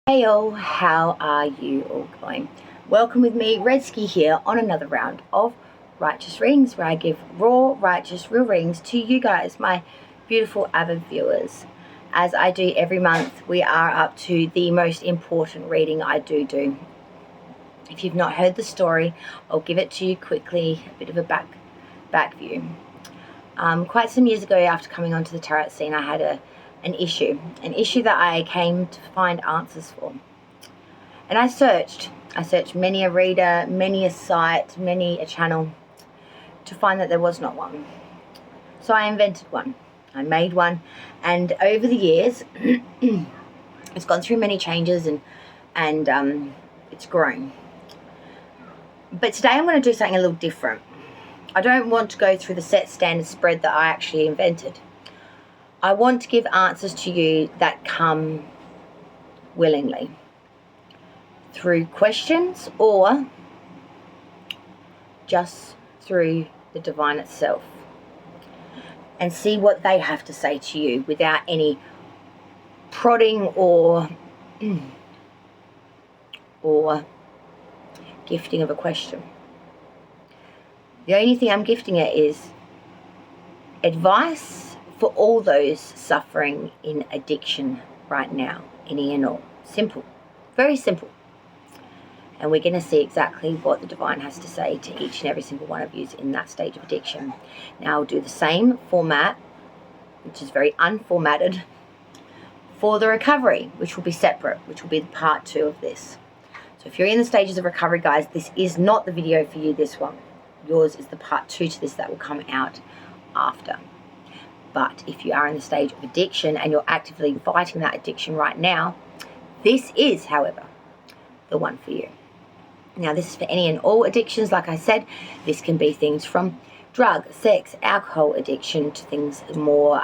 Hey all, how are you all going? Welcome with me, Redsky here, on another round of Righteous Readings, where I give raw, righteous, real readings to you guys, my beautiful avid viewers. As I do every month, we are up to the most important reading I do. If you've not heard the story, I'll give it to you quickly, a bit of a back view. Quite some years ago, after coming onto the tarot scene, I had an issue that I came to find answers for. And I searched many a reader, many a site, many a channel to find that there was not one. So I invented one. I made one, and over the years, it's gone through many changes and it's grown. But today I'm going to do something a little different. I don't want to go through the set standard spread that I actually invented. I want to give answers to you that come willingly through questions or just through the divine itself, and see what they have to say to you without any prodding or gifting of a question. The only thing I'm gifting it is advice for all those suffering in addiction right now, any and all. Simple, very simple. And we're going to see exactly what the divine has to say to each and every single one of you in that stage of addiction. Now I'll do the same format, which is very unformatted, for the recovery, which will be separate, which will be the part 2 of this. So if you're in the stages of recovery, guys, this is not the video for you, this one. Yours is the part 2 to this that will come out after. But if you are in the stage of addiction and you're actively fighting that addiction right now, this is, however, the one for you. Now, this is for any and all addictions. Like I said, this can be things from drug, sex, alcohol addiction to things more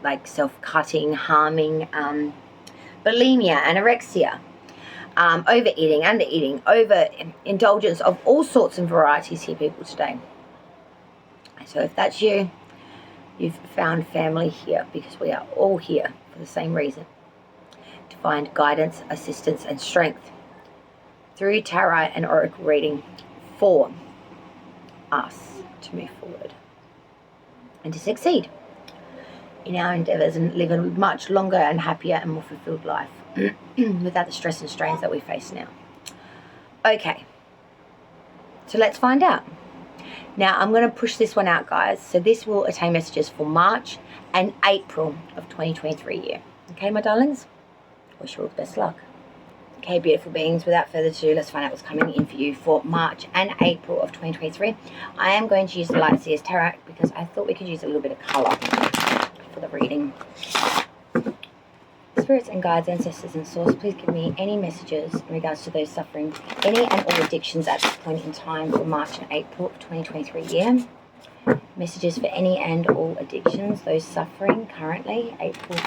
like self-cutting, harming, bulimia, anorexia, overeating, undereating, overindulgence of all sorts and varieties here, people, today. So if that's you, you've found family here, because we are all here for the same reason, to find guidance, assistance and strength through tarot and oracle reading for us to move forward and to succeed in our endeavours and live a much longer and happier and more fulfilled life without the stress and strains that we face now. Okay, so let's find out. Now, I'm going to push this one out, guys. So this will attain messages for March and April of 2023 year. Okay, my darlings? Wish you all the best luck. Okay, beautiful beings, without further ado, let's find out what's coming in for you for March and April of 2023. I am going to use the Light Seers Tarot because I thought we could use a little bit of colour for the reading. Spirits and guides, ancestors and source, please give me any messages in regards to those suffering any and all addictions at this point in time for March and April of 2023 year. Messages for any and all addictions, those suffering currently, April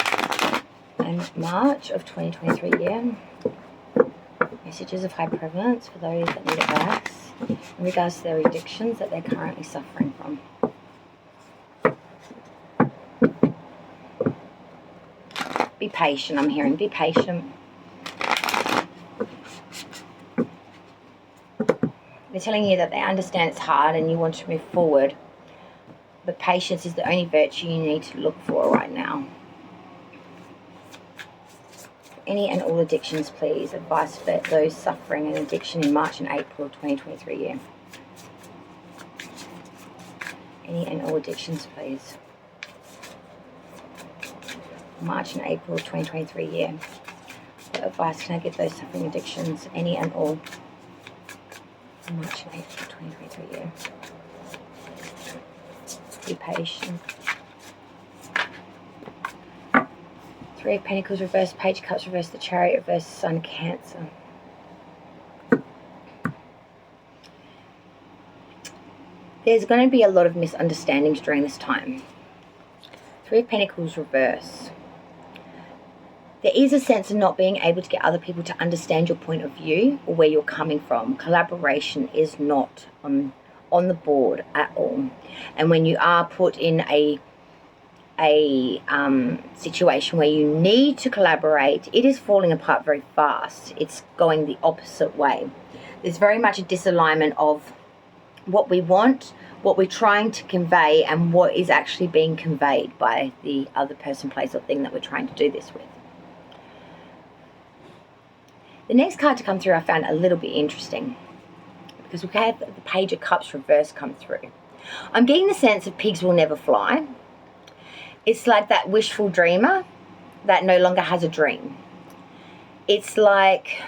and March of 2023 year. Messages of high prevalence for those that need advice in regards to their addictions that they're currently suffering from. Be patient, I'm hearing. Be patient. They're telling you that they understand it's hard and you want to move forward. But patience is the only virtue you need to look for right now. Any and all addictions, please. Advice for those suffering an addiction in March and April of 2023 year. Any and all addictions, please. March and April 2023 year. What advice can I give those suffering addictions, any and all? March and April 2023 year. Be patient. 3 of Pentacles reverse, Page of Cups reverse, the Chariot reverse, Sun, Cancer. There's going to be a lot of misunderstandings during this time. 3 of Pentacles reverse. There is a sense of not being able to get other people to understand your point of view or where you're coming from. Collaboration is not on the board at all. And when you are put in a a situation where you need to collaborate, it is falling apart very fast. It's going the opposite way. There's very much a disalignment of what we want, what we're trying to convey, and what is actually being conveyed by the other person, place, or thing that we're trying to do this with. The next card to come through I found a little bit interesting, because we have the Page of Cups reverse come through. I'm getting the sense of pigs will never fly. It's like that wishful dreamer that no longer has a dream. It's like,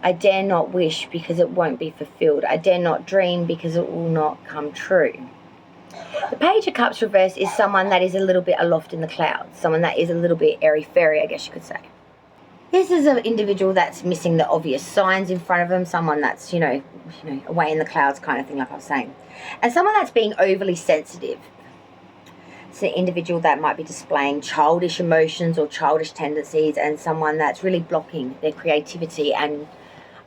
I dare not wish because it won't be fulfilled. I dare not dream because it will not come true. The Page of Cups reverse is someone that is a little bit aloft in the clouds, someone that is a little bit airy-fairy, I guess you could say. This is an individual that's missing the obvious signs in front of them, someone that's, you know, away in the clouds kind of thing, like I was saying. And someone that's being overly sensitive. It's an individual that might be displaying childish emotions or childish tendencies, and someone that's really blocking their creativity. And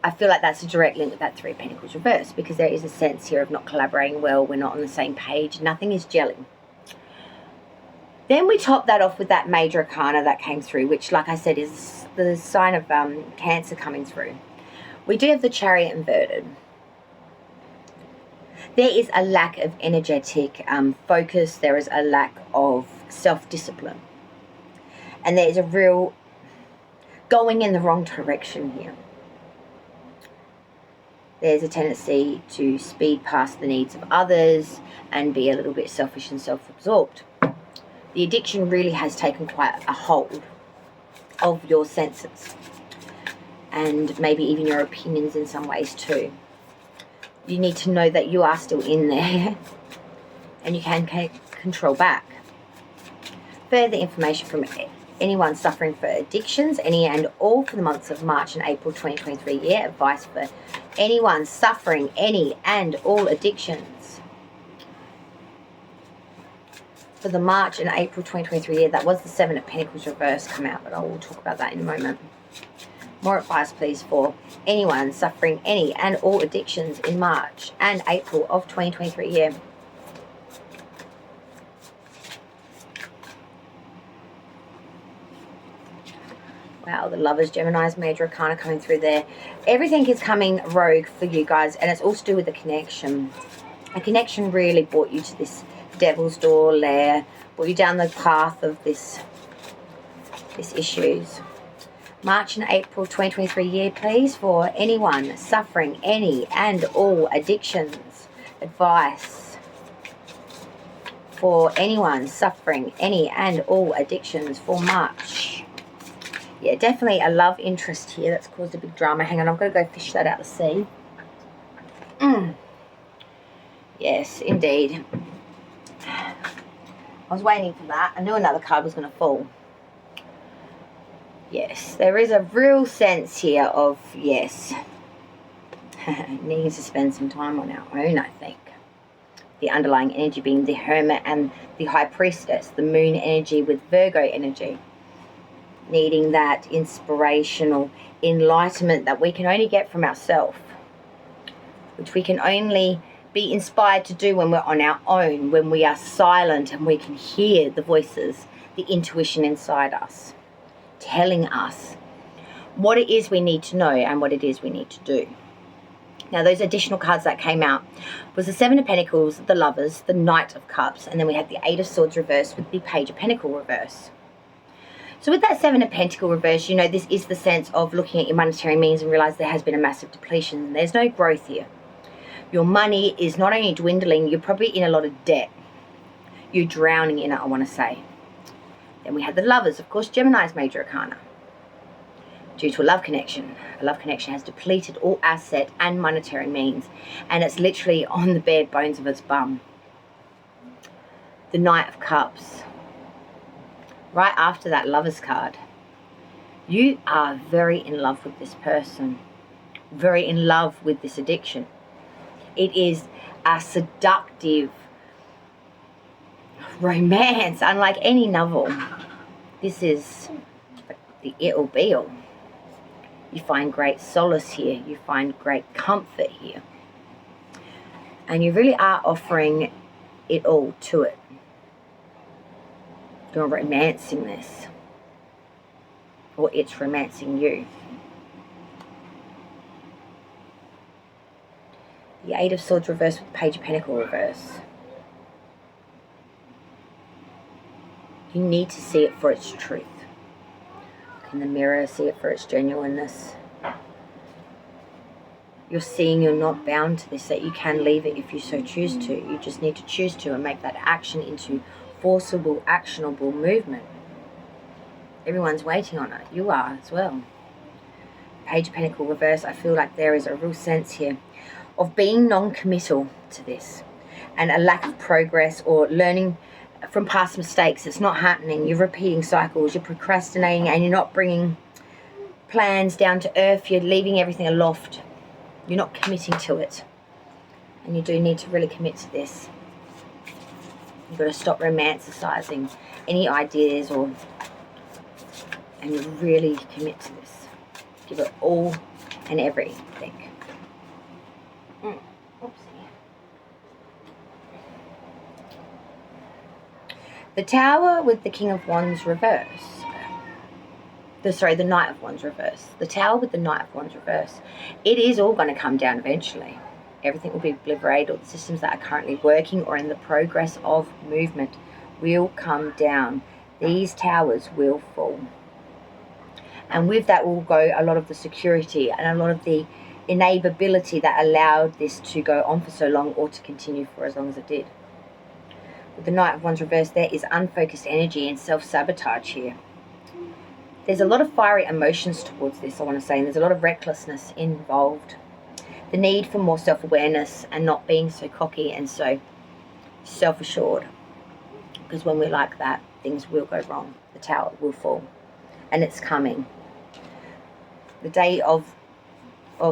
I feel like that's a direct link with that Three of Pentacles reverse, because there is a sense here of not collaborating well, we're not on the same page, nothing is gelling. Then we top that off with that Major Arcana that came through, which, like I said, is the sign of Cancer coming through. We do have the Chariot inverted. There is a lack of energetic focus. There is a lack of self-discipline. And there is a real going in the wrong direction here. There's a tendency to speed past the needs of others and be a little bit selfish and self-absorbed. The addiction really has taken quite a hold of your senses, and maybe even your opinions in some ways too. You need to know that you are still in there and you can take control back. Further information from anyone suffering for addictions, any and all, for the months of March and April 2023 year. Advice for anyone suffering any and all addictions for the March and April 2023 year. That was the Seven of Pentacles reverse come out, but I will talk about that in a moment. More advice, please, for anyone suffering any and all addictions in March and April of 2023 year. Wow, the Lovers, Gemini's, Major Arcana coming through there. Everything is coming rogue for you guys, and it's all to do with the connection. A connection really brought you to this Devil's Door lair, brought you down the path of this issues. March and April 2023 year, please, for anyone suffering any and all addictions. Advice for anyone suffering any and all addictions for March. Yeah, definitely a love interest here that's caused a big drama. Hang on, I've got to go fish that out of the sea. Yes, indeed. I was waiting for that. I knew another card was going to fall. Yes, there is a real sense here of, yes, needing to spend some time on our own, I think. The underlying energy being the Hermit and the High Priestess, the Moon energy with Virgo energy. Needing that inspirational enlightenment that we can only get from ourselves, which we can only be inspired to do when we're on our own, when we are silent and we can hear the voices, the intuition inside us, telling us what it is we need to know and what it is we need to do. Now, those additional cards that came out was the Seven of Pentacles, the Lovers, the Knight of Cups, and then we had the Eight of Swords reverse with the Page of Pentacles reverse. So with that Seven of Pentacles reverse, you know, this is the sense of looking at your monetary means and realize there has been a massive depletion and there's no growth here. Your money is not only dwindling, you're probably in a lot of debt. You're drowning in it, I want to say. Then we had the Lovers, of course, Gemini's Major Arcana. Due to a love connection. A love connection has depleted all asset and monetary means, and it's literally on the bare bones of its bum. The Knight of Cups. Right after that Lovers card, you are very in love with this person. Very in love with this addiction. It is a seductive romance, unlike any novel. This is the it'll be'll. You find great solace here. You find great comfort here. And you really are offering it all to it. You're romancing this, or it's romancing you. The Eight of Swords reversed with Page of Pentacles reverse. You need to see it for its truth. Look in the mirror, see it for its genuineness. You're seeing you're not bound to this, that you can leave it if you so choose to. You just need to choose to and make that action into forcible, actionable movement. Everyone's waiting on it. You are as well. Page of Pentacles reverse. I feel like there is a real sense here of being non-committal to this, and a lack of progress or learning from past mistakes. It's not happening. You're repeating cycles. You're procrastinating, and you're not bringing plans down to earth. You're leaving everything aloft. You're not committing to it, and you do need to really commit to this. You've got to stop romanticizing any ideas, and really commit to this. Give it all and everything. Oopsie. The Tower with the King of Wands reverse. The Knight of Wands reverse. The Tower with the Knight of Wands reverse. It is all going to come down eventually. Everything will be obliterated. All the systems that are currently working or in the progress of movement will come down. These towers will fall. And with that will go a lot of the security and a lot of the enableability that allowed this to go on for so long, or to continue for as long as it did. With the Knight of Wands reverse, there is unfocused energy and self-sabotage here. There's a lot of fiery emotions towards this, I want to say, and there's a lot of recklessness involved. The need for more self-awareness and not being so cocky and so self-assured. Because when we're like that, things will go wrong. The tower will fall. And it's coming. The day of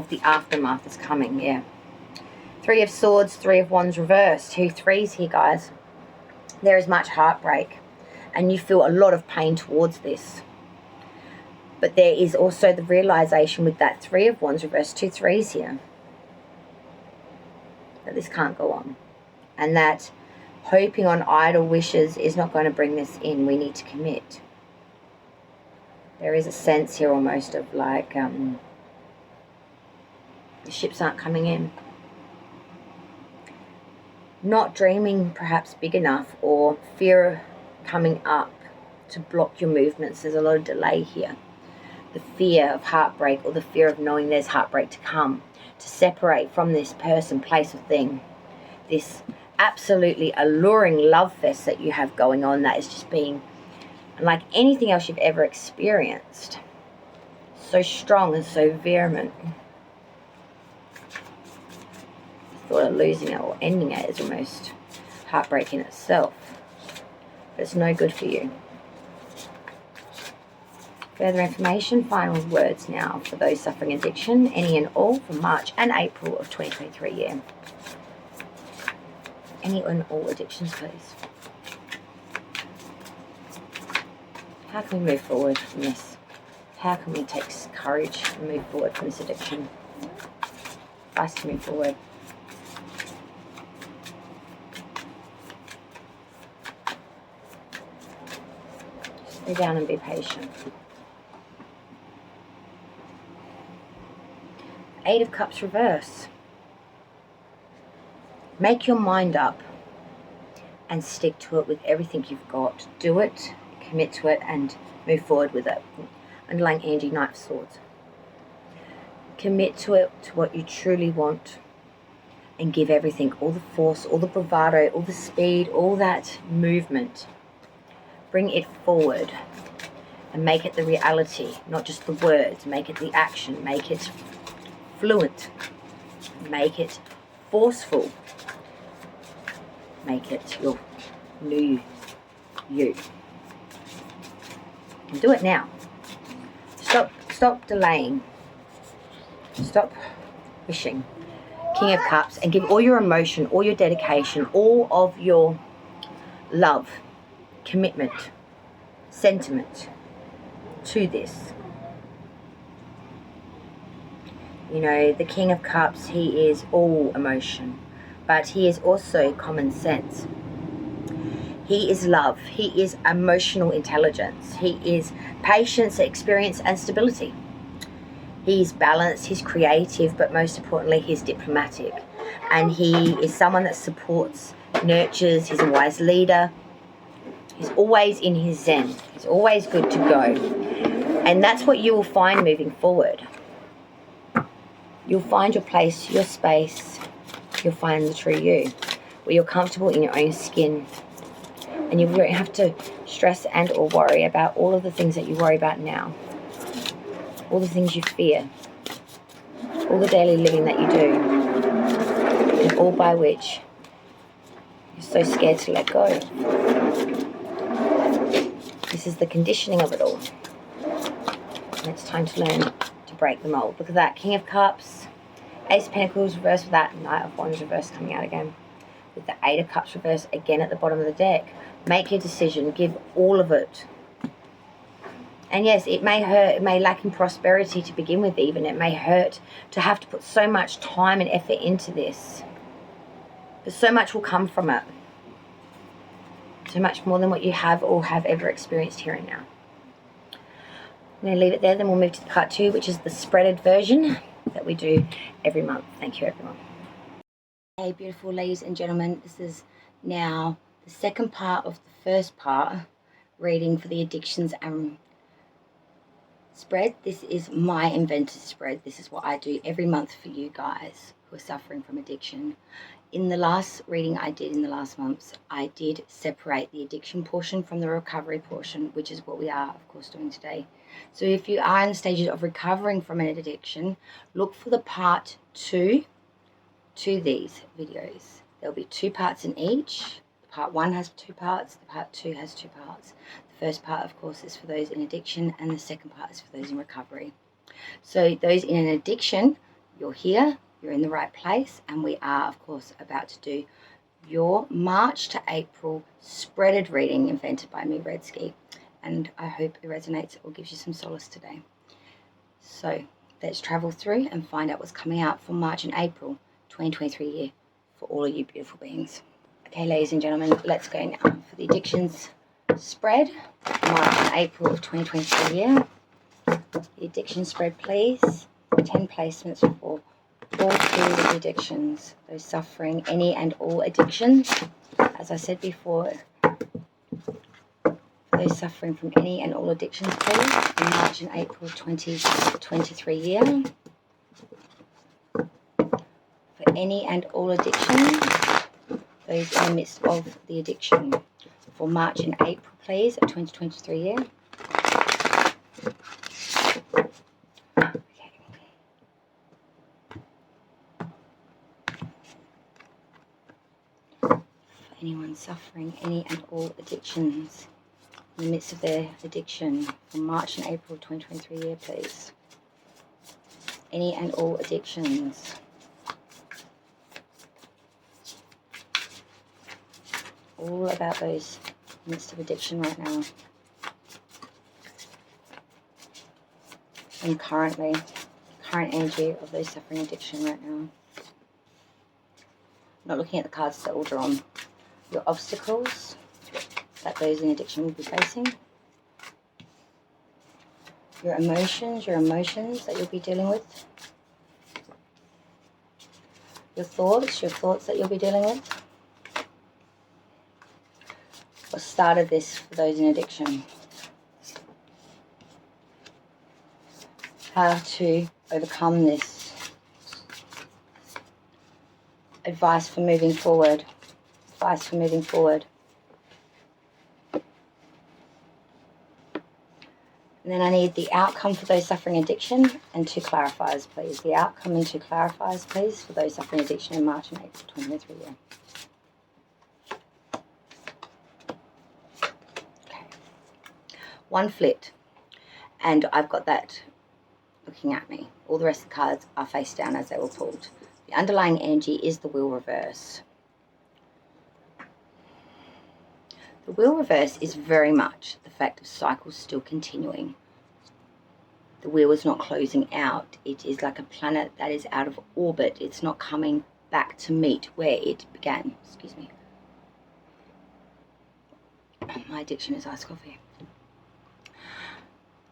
the aftermath is coming, yeah. Three of Swords, Three of Wands reversed. 2 threes here, guys. There is much heartbreak, and you feel a lot of pain towards this. But there is also the realization with that 3 of Wands reversed, 2 threes here, that this can't go on. And that hoping on idle wishes is not going to bring this in. We need to commit. There is a sense here almost of like the ships aren't coming in. Not dreaming perhaps big enough, or fear coming up to block your movements. There's a lot of delay here. The fear of heartbreak, or the fear of knowing there's heartbreak to come, to separate from this person, place, or thing. This absolutely alluring love fest that you have going on, that is just being unlike anything else you've ever experienced. So strong and so vehement. The thought of losing it or ending it is almost heartbreak in itself. But it's no good for you. Further information, final words now for those suffering addiction, any and all, for March and April of 2023 year. Any and all addictions, please. How can we move forward from this? How can we take courage and move forward from this addiction? Advice to move forward. Stay down and be patient. 8 of Cups reverse. Make your mind up and stick to it with everything you've got. Do it, commit to it, and move forward with it. Underlying energy, Knight of Swords. Commit to it, to what you truly want, and give everything, all the force, all the bravado, all the speed, all that movement. Bring it forward and make it the reality, not just the words. Make it the action, make it fluent, make it forceful, make it your new you. And do it now. Stop delaying. Stop wishing. King of Cups, and give all your emotion, all your dedication, all of your love, commitment, sentiment to this. You know, the King of Cups, he is all emotion, but he is also common sense. He is love. He is emotional intelligence. He is patience, experience, and stability. He's balanced, he's creative, but most importantly, he's diplomatic. And he is someone that supports, nurtures, he's a wise leader. He's always in his zen. He's always good to go. And that's what you will find moving forward. You'll find your place, your space. You'll find the true you, where you're comfortable in your own skin. And you won't have to stress and or worry about all of the things that you worry about now. All the things you fear. All the daily living that you do. And all by which you're so scared to let go. This is the conditioning of it all. And it's time to learn to break the mold. Look at that. King of Cups. Ace of Pentacles reversed with that. Knight of Wands reversed coming out again. With the Eight of Cups reversed again at the bottom of the deck. Make your decision. Give all of it. And yes, it may hurt. It may lack in prosperity to begin with even. It may hurt to have to put so much time and effort into this. But so much will come from it. So much more than what you have or have ever experienced here and now. I'm going to leave it there. Then we'll move to part 2, which is the spreaded version that we do every month. Thank you, everyone. Hey, beautiful ladies and gentlemen. This is now the second part of the first part, reading for the addictions and spread. This is my invented spread. This is what I do every month for you guys who are suffering from addiction. In the last reading I did in the last months, I did separate the addiction portion from the recovery portion, which is what we are, of course, doing today. So if you are in the stages of recovering from an addiction, look for the part 2 to these videos. There'll be 2 parts in each. Part 1 has 2 parts, the part 2 has 2 parts. The first part, of course, is for those in addiction, and the second part is for those in recovery. So those in an addiction, you're here, you're in the right place, and we are, of course, about to do your March to April spreaded reading invented by me, Redski. And I hope it resonates or gives you some solace today. So let's travel through and find out what's coming out for March and April 2023 year for all of you beautiful beings. Okay, ladies and gentlemen, let's go now for the addictions spread, March and April of 2023 year. The addiction spread, please. 10 placements for all 2 of the addictions, those suffering any and all addictions. As I said before, those suffering from any and all addictions, please, in March and April 2023 year. For any and all addictions, those in the midst of the addiction. For March and April, please, of 2023 year. Okay. For anyone suffering any and all addictions, in the midst of their addiction, from March and April 2023 year, please. Any and all addictions. All about those in the midst of addiction right now. And current energy of those suffering addiction right now. Not looking at the cards that will draw on. Your obstacles that those in addiction will be facing. Your emotions that you'll be dealing with. Your thoughts that you'll be dealing with. What started this for those in addiction? How to overcome this. Advice for moving forward. Advice for moving forward. And then I need the outcome for those suffering addiction and 2 clarifiers, please. The outcome and 2 clarifiers, please, for those suffering addiction in March and April 2023 year. Okay. 1 flipped. And I've got that looking at me. All the rest of the cards are face down as they were pulled. The underlying energy is the wheel reverse. The wheel reverse is very much the fact of cycles still continuing. The wheel is not closing out. It is like a planet that is out of orbit. It's not coming back to meet where it began. Excuse me. My addiction is iced coffee.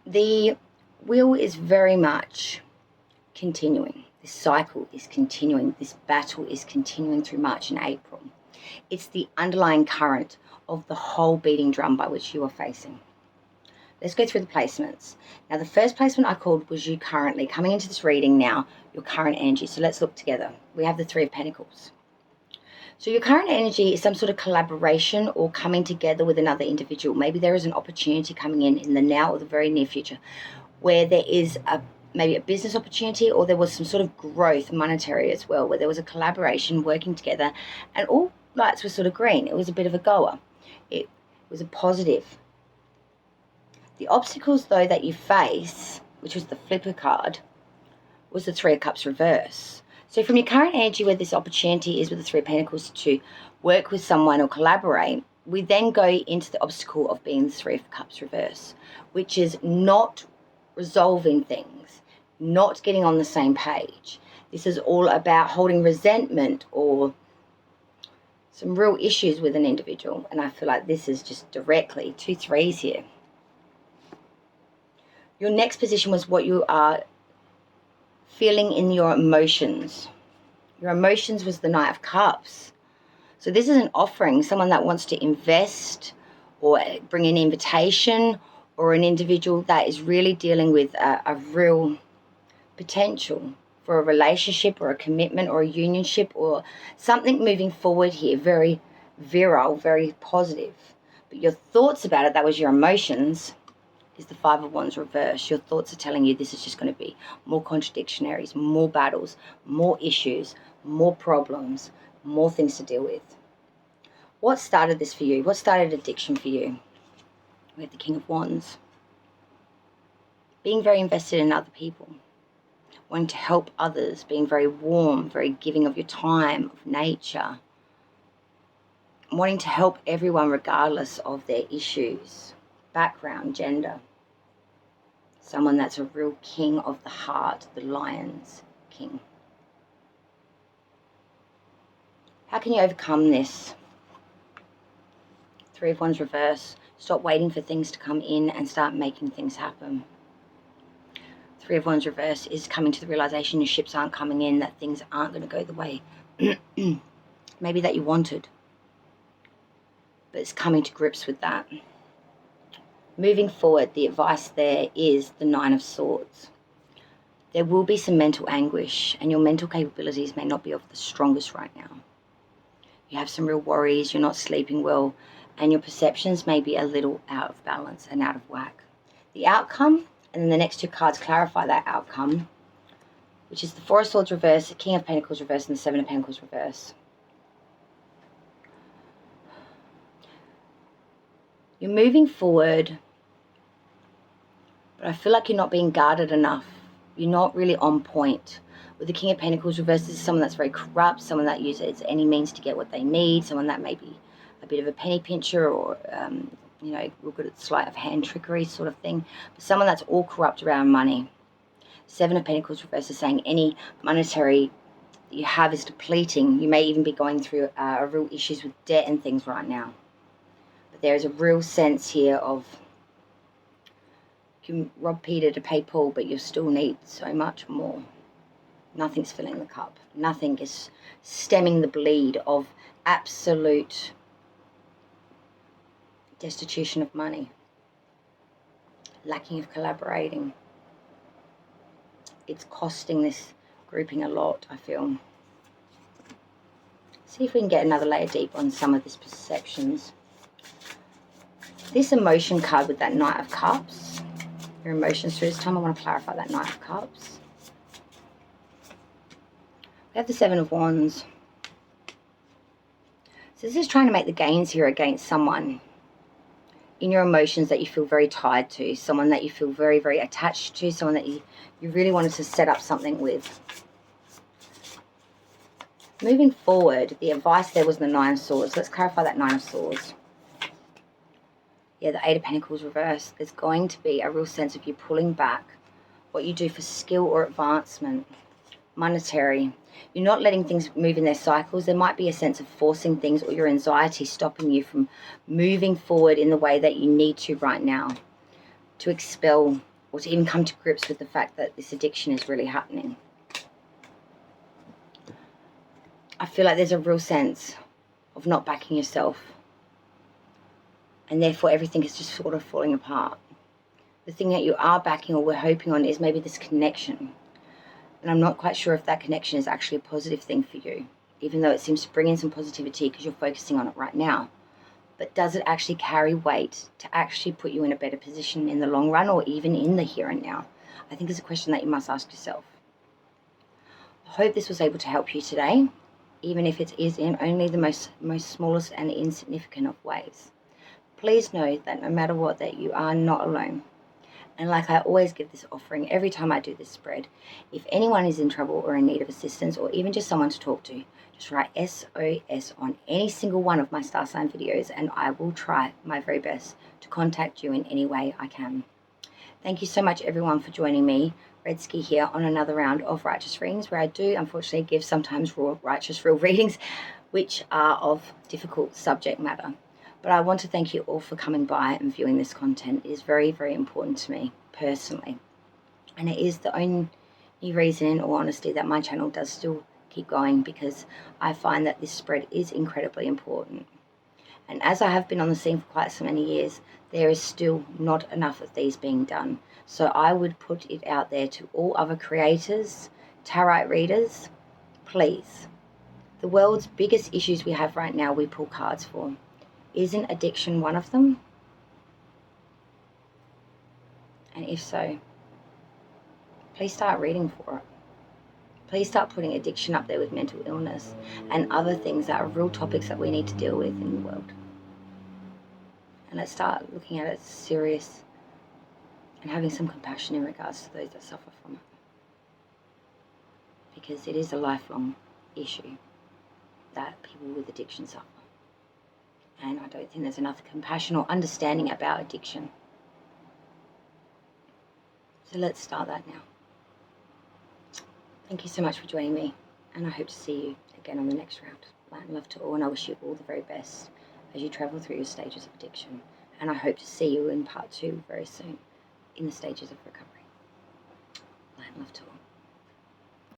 The wheel is very much continuing. This cycle is continuing. This battle is continuing through March and April. It's the underlying current of the whole beating drum by which you are facing. Let's go through the placements. Now, the first placement I called was you currently. Coming into this reading now, your current energy. So let's look together. We have the Three of Pentacles. So your current energy is some sort of collaboration or coming together with another individual. Maybe there is an opportunity coming in the now or the very near future where there is maybe a business opportunity, or there was some sort of growth, monetary as well, where there was a collaboration working together and all lights were sort of green. It was a bit of a goer. It was a positive. The obstacles, though, that you face, which was the flipper card, was the Three of Cups reverse. So from your current energy where this opportunity is with the Three of Pentacles to work with someone or collaborate, we then go into the obstacle of being the Three of Cups reverse, which is not resolving things, not getting on the same page. This is all about holding resentment or some real issues with an individual. And I feel like this is just directly 2 threes here. Your next position was what you are feeling in your emotions. Your emotions was the Knight of Cups. So this is an offering, someone that wants to invest or bring an invitation, or an individual that is really dealing with a real potential for a relationship or a commitment or a unionship or something moving forward here, very virile, very positive. But your thoughts about it, that was your emotions, is the Five of Wands reverse. Your thoughts are telling you this is just going to be more contradictionaries, more battles, more issues, more problems, more things to deal with. What started this for you? What started addiction for you? We have the King of Wands. Being very invested in other people, wanting to help others, being very warm, very giving of your time, of nature, wanting to help everyone regardless of their issues, background, gender. Someone that's a real king of the heart, the Lion's king. How can you overcome this? Three of Wands reverse. Stop waiting for things to come in and start making things happen. Three of Wands reverse is coming to the realization your ships aren't coming in, that things aren't going to go the way maybe that you wanted. But it's coming to grips with that. Moving forward, the advice there is the Nine of Swords. There will be some mental anguish, and your mental capabilities may not be of the strongest right now. You have some real worries, you're not sleeping well, and your perceptions may be a little out of balance and out of whack. The outcome, and then the next 2 cards clarify that outcome, which is the Four of Swords reverse, the King of Pentacles reverse, and the Seven of Pentacles reverse. You're moving forward, but I feel like you're not being guarded enough. You're not really on point. With the King of Pentacles reverse, this is someone that's very corrupt, someone that uses any means to get what they need, someone that may be a bit of a penny pincher or, you know, real good at sleight of hand trickery sort of thing. But someone that's all corrupt around money. Seven of Pentacles reverse is saying any monetary that you have is depleting. You may even be going through real issues with debt and things right now. But there is a real sense here of you can rob Peter to pay Paul, but you still need so much more. Nothing's filling the cup. Nothing is stemming the bleed of absolute destitution of money. Lacking of collaborating. It's costing this grouping a lot, I feel. See if we can get another layer deep on some of these perceptions. This emotion card with that Knight of Cups. Your emotions through this time. I want to clarify that Knight of Cups. We have the Seven of Wands. So this is trying to make the gains here against someone in your emotions that you feel very tied to, someone that you feel very, very attached to, someone that you really wanted to set up something with. Moving forward, the advice there was the Nine of Swords. Let's clarify that Nine of Swords. Yeah, the Eight of Pentacles reversed. There's going to be a real sense of you pulling back what you do for skill or advancement. monetary. You're not letting things move in their cycles. There might be a sense of forcing things, or your anxiety stopping you from moving forward in the way that you need to right now, to expel or to even come to grips with the fact that this addiction is really happening. I feel like there's a real sense of not backing yourself, and therefore everything is just sort of falling apart. The thing that you are backing, or we're hoping on, is maybe this connection. And I'm not quite sure if that connection is actually a positive thing for you, even though it seems to bring in some positivity because you're focusing on it right now. But does it actually carry weight to actually put you in a better position in the long run, or even in the here and now? I think it's a question that you must ask yourself. I hope this was able to help you today, even if it is in only the most smallest and insignificant of ways. Please know that no matter what, that you are not alone. And like I always give this offering every time I do this spread, if anyone is in trouble or in need of assistance, or even just someone to talk to, just write SOS on any single one of my star sign videos, and I will try my very best to contact you in any way I can. Thank you so much, everyone, for joining me, Redski, here on another round of Righteous Readings, where I do unfortunately give sometimes raw, righteous, real readings, which are of difficult subject matter. But I want to thank you all for coming by and viewing this content. It is very, very important to me personally. And it is the only reason, in all honesty, that my channel does still keep going, because I find that this spread is incredibly important. And as I have been on the scene for quite so many years, there is still not enough of these being done. So I would put it out there to all other creators, tarot readers, please. The world's biggest issues we have right now, we pull cards for. Isn't addiction one of them? And if so, please start reading for it. Please start putting addiction up there with mental illness and other things that are real topics that we need to deal with in the world. And let's start looking at it serious and having some compassion in regards to those that suffer from it. Because it is a lifelong issue that people with addiction suffer. And I don't think there's enough compassion or understanding about addiction. So let's start that now. Thank you so much for joining me, and I hope to see you again on the next round. Light and love to all, and I wish you all the very best as you travel through your stages of addiction. And I hope to see you in part 2 very soon in the stages of recovery. Light and love to all.